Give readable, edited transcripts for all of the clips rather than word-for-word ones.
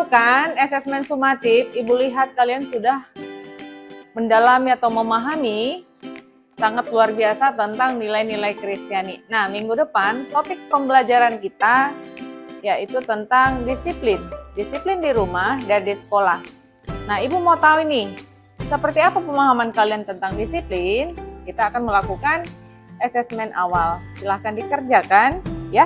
kan asesmen sumatif, Ibu lihat kalian sudah mendalami atau memahami sangat luar biasa tentang nilai-nilai Kristiani. Nah, minggu depan topik pembelajaran kita yaitu tentang disiplin. Disiplin di rumah dan di sekolah. Nah, Ibu mau tahu ini, seperti apa pemahaman kalian tentang disiplin? Kita akan melakukan asesmen awal. Silahkan dikerjakan ya.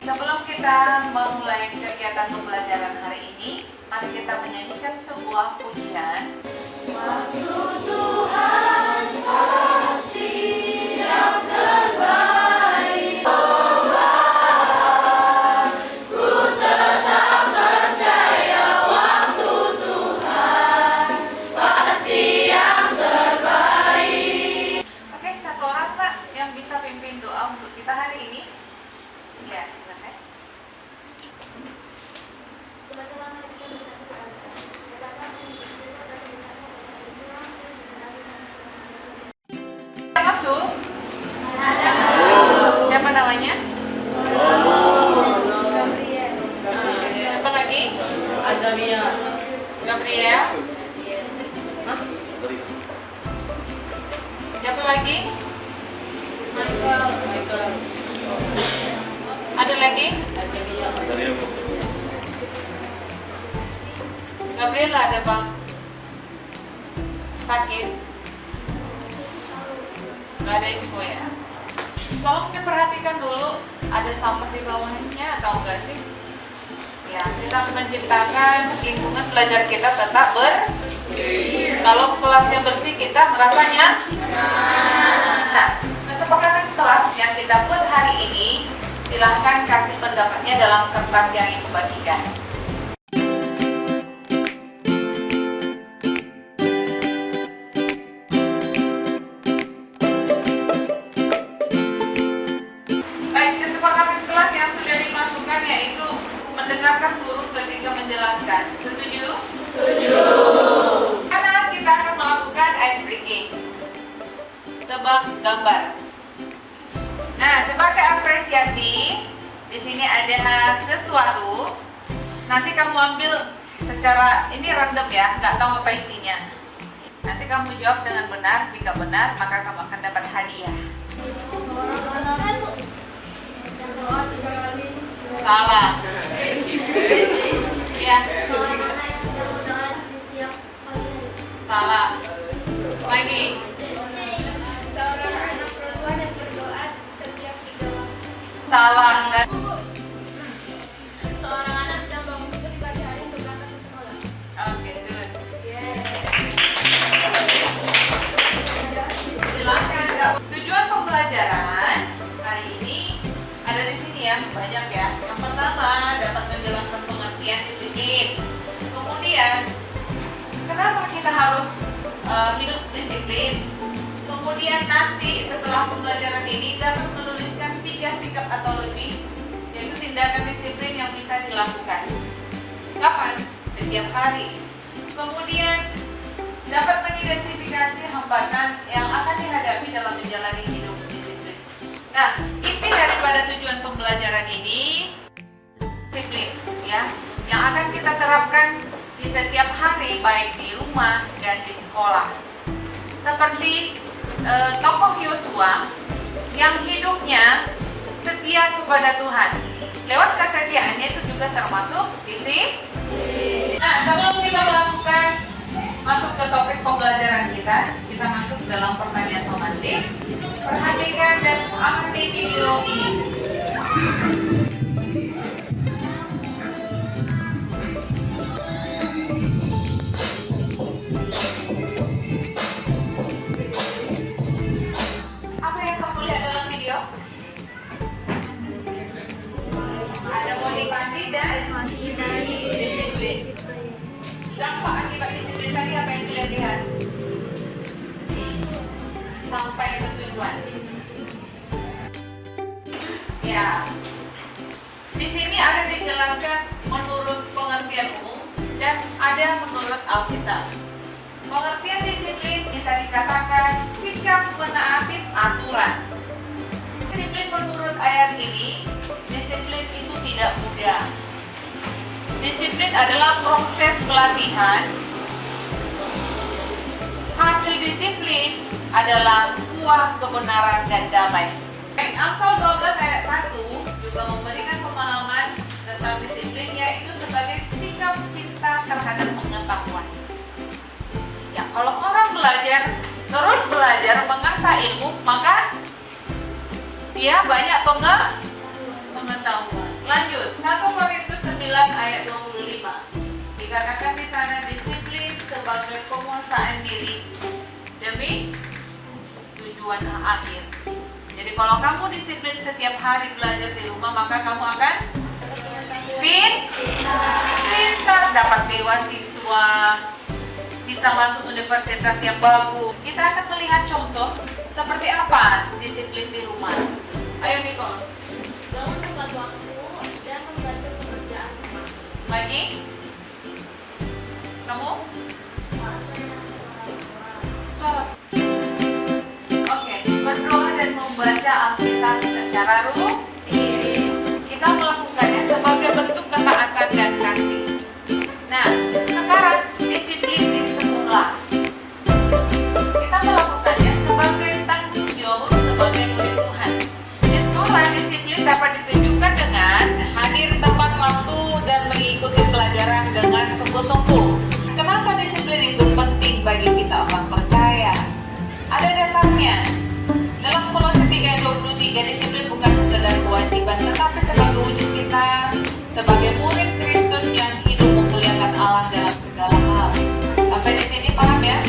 Sebelum kita memulai kegiatan pembelajaran hari ini, mari kita menyanyikan sebuah pujian. Waktu Tuhan pasti yang terbaik. Ku tetap percaya waktu Tuhan pasti yang terbaik. Oke, satu orang Pak yang bisa pimpin doa untuk kita hari ini. Ya, silakan. Masuk. Siapa namanya? Gabriel. Siapa lagi? Gabriel. Gabriel. Siapa lagi? Michael. Ada lagi? Gabriel ada Bang? Sakit? Gak ada info ya? Tolong kita perhatikan dulu, ada sampah di bawahnya atau enggak sih? Ya, kita harus menciptakan lingkungan belajar kita tetap bersih. Kalau kelasnya bersih, kita merasanya nah, kesepakatan kelas yang kita buat hari ini, silahkan kasih pendapatnya dalam kertas yang Ibu bagikan. Baik, kesepakatan kelas yang sudah dimasukkan yaitu mendengarkan guru ketika menjelaskan. Setuju? Setuju. Karena kita akan melakukan ice breaking. Tebak gambar. Nah, sebagai apresiasi, di sini ada sesuatu. Nanti kamu ambil secara ini random ya, nggak tahu apa isinya. Nanti kamu jawab dengan benar. Jika benar, maka kamu akan dapat hadiah. Salah. Ya. Salah. Lagi. Salah enggak? Seorang anak sedang bangun tidur di pagi hari untuk berangkat ke sekolah. Oke, good. Silakan. Tujuan pembelajaran hari ini ada di sini ya, banyak ya. Yang pertama, dapat menjelaskan pengertian disiplin. Kemudian, kenapa kita harus hidup disiplin? Kemudian nanti setelah pembelajaran ini dapat menuliskan 3 sikap atau lebih, yaitu tindakan disiplin yang bisa dilakukan. Kapan? Setiap hari. Kemudian dapat mengidentifikasi hambatan yang akan dihadapi dalam menjalani hidup disiplin. Nah, inti daripada tujuan pembelajaran ini disiplin ya, yang akan kita terapkan di setiap hari baik di rumah dan di sekolah. Seperti tokoh Yosua yang hidupnya setia kepada Tuhan. Lewat kesetiaannya itu juga termasuk disiplin. Nah, sebelum kita masuk ke topik pembelajaran kita masuk dalam pertanyaan somatik. Perhatikan dan amati video ini. Apa yang kamu lihat dalam video? Ada motivasi dan disiplin. Dampak akibat disiplin tadi apa yang kalian lihat? dan ada menurut Alkitab. Pengertian disiplin bisa dikatakan sikap menaati aturan. Disiplin menurut ayat ini, disiplin itu tidak mudah. Disiplin adalah proses pelatihan. Hasil disiplin adalah buah kebenaran dan damai. Amsal 12 ayat 1 juga memberikan pemahaman tentang disiplin, yaitu sebagai sikap cinta terhadap pengetahuan. Ya, kalau orang terus belajar mengasah ilmu, maka dia banyak pengetahuan. Lanjut, 1 Korintus 9 ayat 25. Dikatakan di sana disiplin sebagai penguasaan diri demi tujuan akhir. Jadi kalau kamu disiplin setiap hari belajar di rumah, maka kamu akan pintar, dapat beasiswa, bisa masuk universitas yang bagus. Kita akan melihat contoh seperti apa disiplin di rumah. Ayo Niko. Bangun tepat waktu dan membantu pekerjaan rumah. Lagi? Kamu? Oke, berdoa dan membaca Alkitab secara rutin. Kita melakukannya sebagai bentuk ketaatan dan kasih. Nah, sekarang disiplin di sekolah. Kita melakukannya sebagai tanggung jawab sebagai murid Tuhan. Di sekolah, disiplin dapat ditunjukkan dengan hadir tepat waktu dan mengikuti pelajaran dengan sungguh-sungguh. Kenapa disiplin itu penting bagi kita orang percaya? Ada dasarnya. Dalam Kolose 3:23, disiplin bukan sekedar kewajiban, tetapi sebagai wujud kita sebagai murid Kristus yang hidup memuliakan Allah dalam segala hal. Sampai di sini paham ya?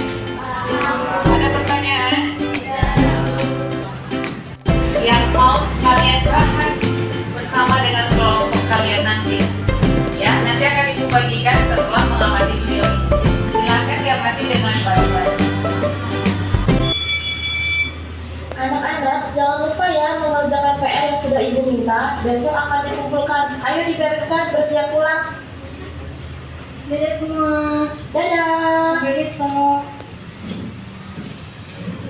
Ada pertanyaan? Yang mau kalian bahas bersama dengan kelompok kalian nanti. Ya, nanti akan ibu bagikan setelah mengamati video ini. Silakan diamati dengan baik-baik. Anak-anak, jangan lupa ya mengerjakan PR yang sudah ibu minta. Besok akan dikumpulkan. Ayo dibereskan, bersiap pulang. Dadah semua. Dadah. Dadah semua.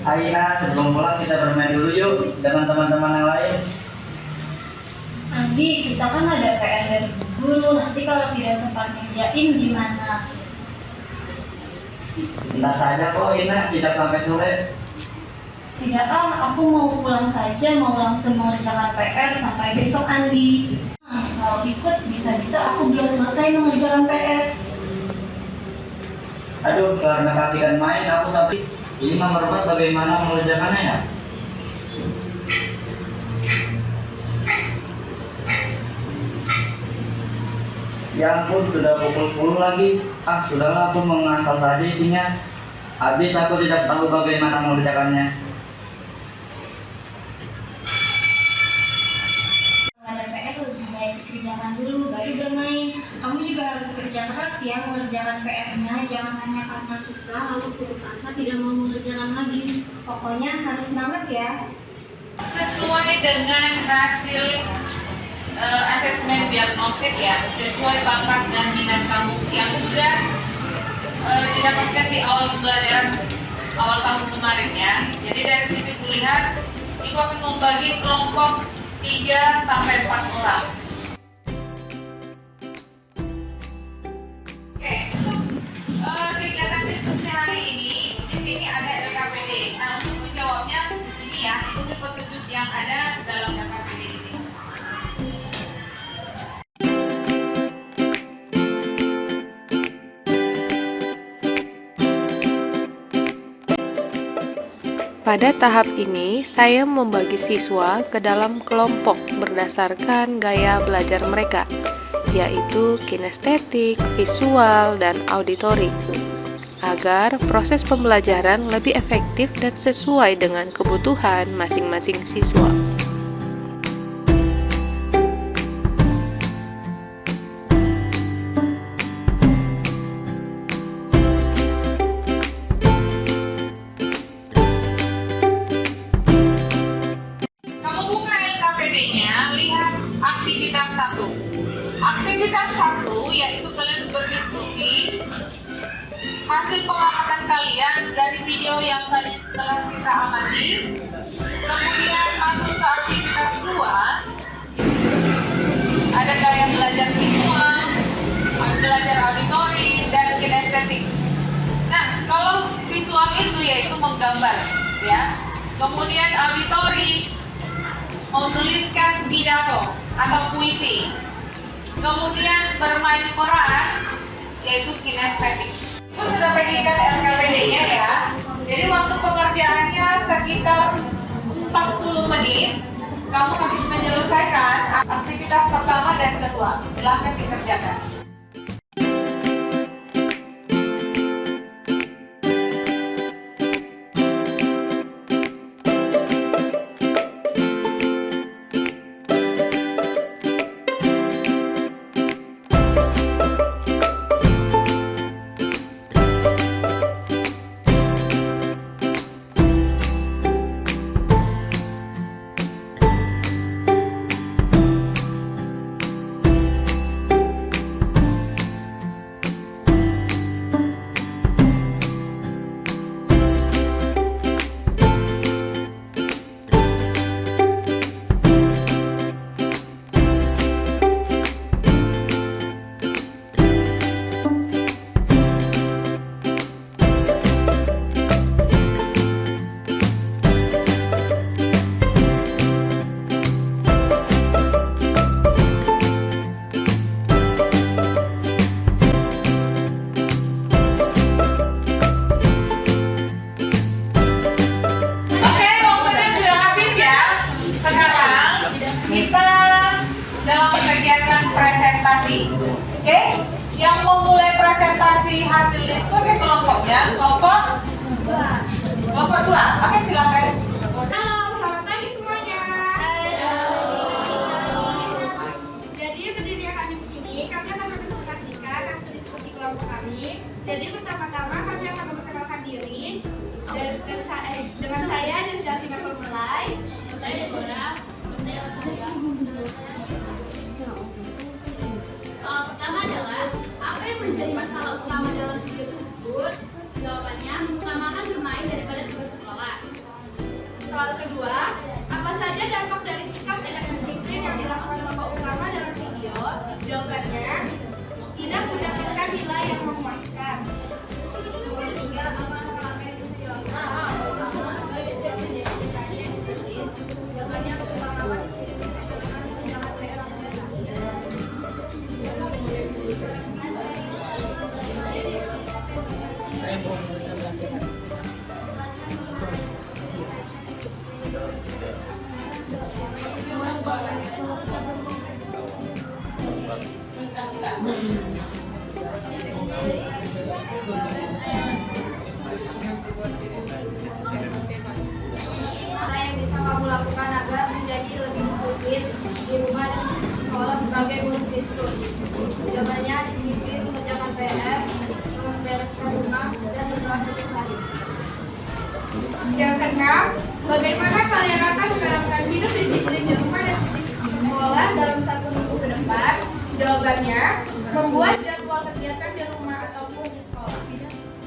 Aina, sebelum pulang kita bermain dulu yuk dengan teman-teman yang lain. Andi, kita kan ada PR dari guru. Nanti kalau tidak sempat ngerjain gimana? Bentar saja kok Ina, tidak sampai sore. Tidak aku mau pulang saja, mau langsung mengerjakan PR sampai besok Andi. Kalau ikut bisa-bisa aku belum selesai mengerjakan PR. Aduh, karena kasihan main aku sampai ini nomor 4 bagaimana mengerjakannya ya? Ya ampun, sudah pukul 10 lagi. Sudahlah, aku mengasal saja isinya. Habis aku tidak tahu bagaimana mengerjakannya. Ada PR lebih baik dikerjakan dulu, baru bermain. Kamu juga harus kerja keras ya mengerjakan PR-nya. Jangan hanya karena susah lalu putus asa tidak mau mengerjakan lagi. Pokoknya harus semangat ya. Sesuai dengan hasil asesmen diagnostik ya, sesuai bakat dan minat kamu yang sudah didapatkan di awal pembelajaran awal tahun kemarin ya. Jadi dari situ kulihat, Ibu akan membagi kelompok 3 sampai 4 orang. Oke, untuk kegiatan diskusi hari ini, di sini ada LKPD. Nah, untuk menjawabnya di sini ya, ikuti petunjuk yang ada dalam LKPD ini. Pada tahap ini, saya membagi siswa ke dalam kelompok berdasarkan gaya belajar mereka, yaitu kinestetik, visual, dan auditori, agar proses pembelajaran lebih efektif dan sesuai dengan kebutuhan masing-masing siswa. Aktivitas 1 yaitu kalian berdiskusi telah kita amati. Kemudian masuk ke aktivitas 2. Ada gaya belajar visual, belajar auditori, dan kinestetik. Nah, kalau visual itu yaitu menggambar, ya. Kemudian auditori, menuliskan pidato atau puisi. Kemudian bermain peran, yaitu kinestetik. Itu sudah bagikan LKPD-nya ya. Jadi waktu pengerjaannya sekitar 40 menit. Kamu harus menyelesaikan aktivitas pertama dan kedua. Silahkan dikerjakan. Presentasi, oke? Yang memulai presentasi hasil diskusi kelompoknya, kelompok 2. Oke, silakan. Halo, selamat pagi semuanya. Jadi berdiri kami di sini, kami akan mempresentasikan hasil diskusi kelompok kami. Jadi pertama-tama kami akan memperkenalkan diri dengan saya dan Davina Formulai. Saya Deborah. Soal pertama adalah apa yang menjadi masalah utama dalam video tersebut? Jawabannya mengutamakan bermain daripada tugas sekolah. Soal kedua, apa saja dampak dari sikap dan disiplin yang dilakukan kelompok utama dalam video? Jawabannya tidak mendapatkan nilai yang memuaskan. Nomor 3, apa yang bisa dilakukan? Jawabannya pertama apa yang bisa kamu lakukan agar menjadi lebih disiplin di rumah dan sekolah sebagai murid Kristus? Jawabannya disiplin mengerjakan PR, membereskan rumah, dan berdoa setiap hari. Yang keenam, bagaimana kalian akan menerapkan hidup disiplin di rumah dan di sekolah dalam 1 minggu ke depan? Jawabannya, membuat jadwal kegiatan di rumah ataupun di sekolah.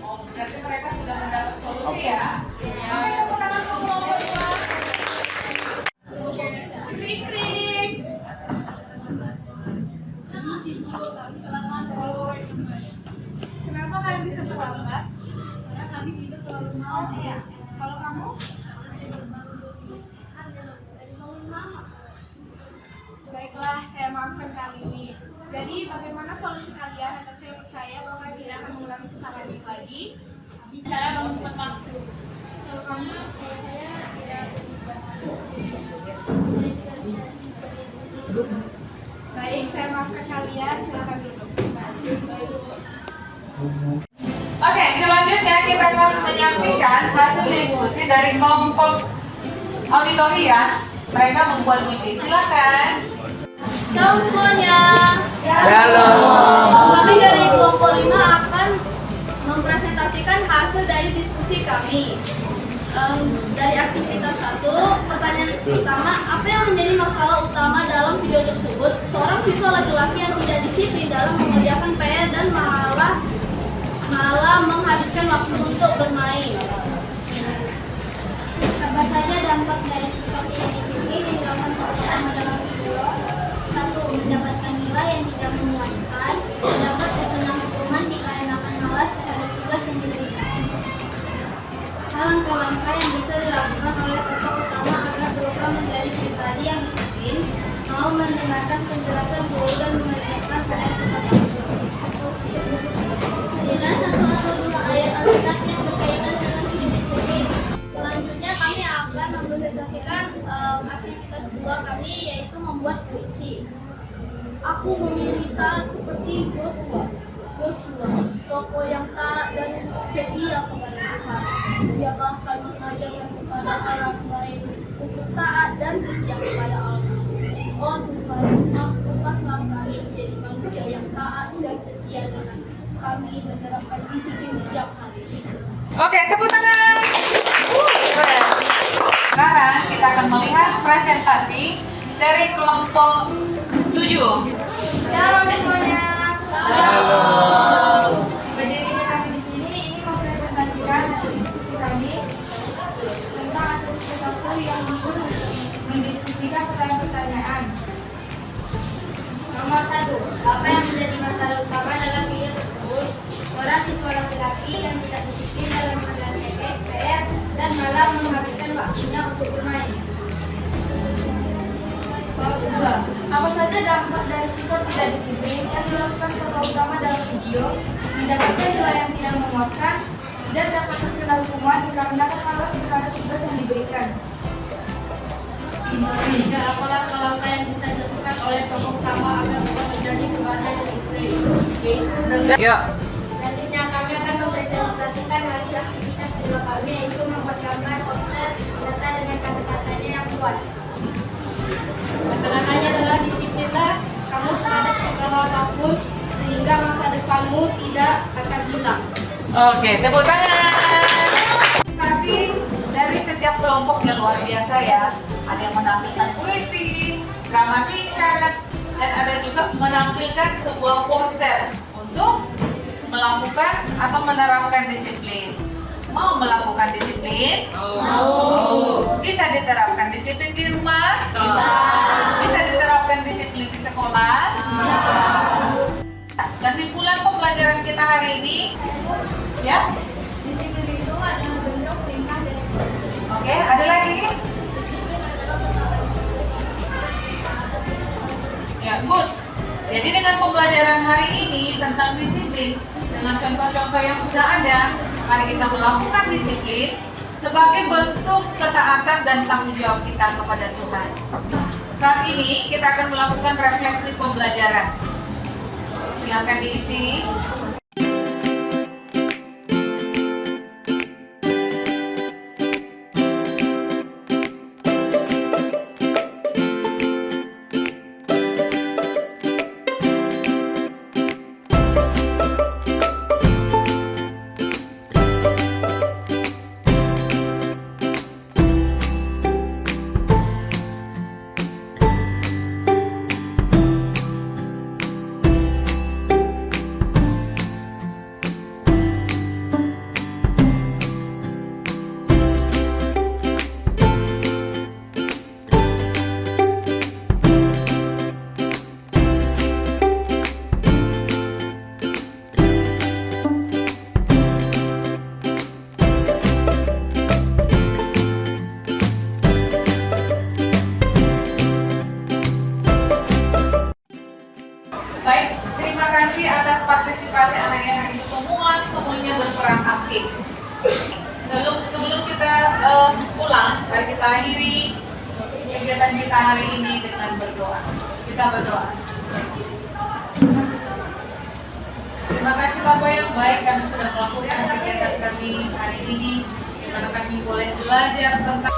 Oh, berarti mereka sudah mendapat solusi ya? Oke, tepuk tangan untuk kelompok 2. Krik-krik. Kenapa kalian bisa terlambat? Karena kami hidup terlalu malam. Oh iya. Kalau kamu? Baiklah, saya maafkan kali ini. Jadi bagaimana solusi kalian agar saya percaya bahwa kalian tidak akan mengulangi kesalahan ini lagi? Bicara membuat waktu. Kalau kamu, kalau saya tidak baik, saya maafkan kalian. Silakan duduk. Oke, selanjutnya kita akan menyaksikan hasil diskusi dari kelompok auditori ya. Mereka membuat puisi. Silakan. Shalom semuanya. Shalom. Kami dari kelompok 5 akan mempresentasikan hasil dari diskusi kami. Dari aktivitas 1, pertanyaan pertama, apa yang menjadi masalah utama dalam video tersebut? Seorang siswa laki-laki yang tidak disiplin dalam mengerjakan PR dan malah menghabiskan waktu untuk bermain. saja dampak dari sikap tidak disiplin yang dilakukan pertama dalam video? 1. Mendapatkan nilai yang tidak memuaskan. Dapat terkena hukuman dikarenakan malas terhadap tugas yang diberikan. Langkah-langkah yang bisa dilakukan oleh tokoh utama agar berubah menjadi pribadi yang disiplin, mau mendengarkan penjelasan guru dan mengerjakan PR tepat waktu. Dengan 1 atau 2 ayat Alkitab yang berkaitan dengan hidup disiplin. Selanjutnya kami akan mempresentasikan aktivitas kedua kami, yaitu membuat puisi. Aku memilih taat seperti Yosua, tokoh yang taat dan setia kepada Tuhan. Dia bahkan mengajarkan kepada orang lain untuk taat dan setia kepada Allah. Oh Tuhan, mampukanlah kami menjadi manusia yang taat dan setia dengan kami menerapkan disiplin setiap hari. Oke, tepuk tangan. Keren. Sekarang kita akan melihat presentasi dari kelompok 7. Shalom semuanya. Halo. Berdirinya kami di sini ini mempresentasikan hasil diskusi kami tentang aktivitas satu yang mendiskusikan pertanyaan-pertanyaan. Nomor 1. Apa yang menjadi masalah utama dalam video tersebut? Seorang siswa laki-laki yang tidak disiplin dalam mengerjakan PR dan malah menghabiskan waktunya untuk bermain. Soal kedua, apa saja dampak dari sikap tidak disiplin yang dilakukan tokoh utama dalam video? Mendapatkan nilai yang tidak memuaskan dan dapat terkena hukuman dikarenakan malas terhadap tugas yang diberikan. Tiga, apa langkah-langkah yang bisa dilakukan oleh tokoh utama agar berubah menjadi pribadi yang disiplin? Yaitu Ya. selanjutnya kami akan mempresentasikan hasil aktivitas kedua kami, yaitu membuat gambar poster serta dengan kata-katanya yang kuat. Keterangannya adalah disiplinlah kamu terhadap segala apapun sehingga masa depanmu tidak akan hilang. Oke, tepuk tangan. Nanti dari setiap kelompok yang luar biasa ya. Ada yang menampilkan puisi, drama singkat, dan ada juga menampilkan sebuah poster untuk melakukan atau menerapkan disiplin. Mau melakukan disiplin? Mau. Bisa diterapkan disiplin di rumah? Bisa. Bisa diterapkan disiplin di sekolah? Bisa. Kesimpulan pembelajaran kita hari ini, ya? Disiplin itu adalah bentuk perintah dari Oke, ada lagi? Ya, good. Jadi dengan pembelajaran hari ini tentang disiplin, dengan contoh-contoh yang sudah ada, mari kita melakukan disiplin sebagai bentuk ketaatan dan tanggung jawab kita kepada Tuhan. Saat ini kita akan melakukan refleksi pembelajaran. Silakan diisi. Baik, terima kasih atas partisipasi anak-anak itu semuanya berperan aktif. Sebelum kita pulang, mari kita akhiri kegiatan kita hari ini dengan berdoa. Kita berdoa. Terima kasih Bapak yang baik, kami sudah melakukan kegiatan kami hari ini, di mana kami boleh belajar tentang